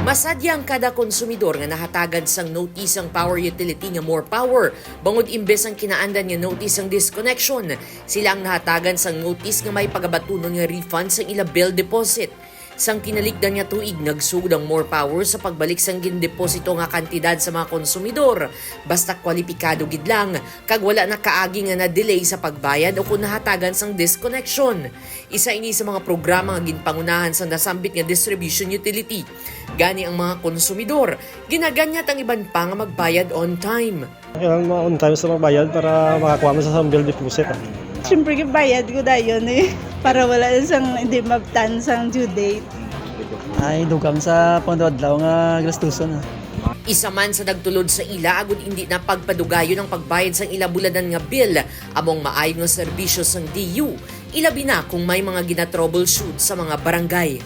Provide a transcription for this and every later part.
Masadyang kada konsumidor nga nahatagan sang notice ang power utility nga more power. Bangod imbes ang kinaandan nga notice ang disconnection, sila ang nahatagan sang notice nga may pagabatunon nga refund sang ila bill deposit. Sang kinalikdan nga tuig, nagsugod ang more power sa pagbalik sang gindeposito nga kantidad sa mga konsumidor. Basta kwalipikado gid lang, kag wala na kaagi nga na-delay sa pagbayad o kung nahatagan sang disconnection. Isa ini sa mga programa nga ginpangunahan sa nasambit nga distribution utility. Gani ang mga konsumidor, ginaganyat ang iban pa nga magbayad on time. Kailangan on time sa magbayad para makakuha mo sa bill deposit. Siyempre, bayad ko na yun para wala sang hindi mabtan sang due date. Ay, dugam sa pangdadlaw nga gastuson. Isa man sa nagtulod sa ila agud hindi na pagpadugayon ang pagbayad sang ila bulanan nga bill among maayo nga serbisyo sang DU. Ilabi na kung may mga gina-troubleshoot sa mga barangay.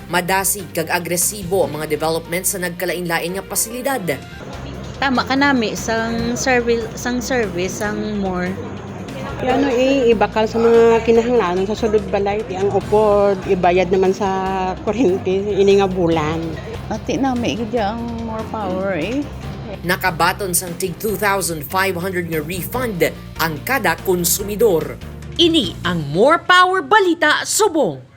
Madasig kag agresibo ang mga development sa nagkalain-lain nga pasilidad. Tama ka nami sang service sang more. Ano ibakal sa mga kinahanglanon sa sulod balay ang upod ibayad naman sa kuryente ini nga bulan. Ati nami gid ang more power Nakabaton sang tig 2,500 nga refund ang kada konsumidor. Ini ang More Power Balita Subong.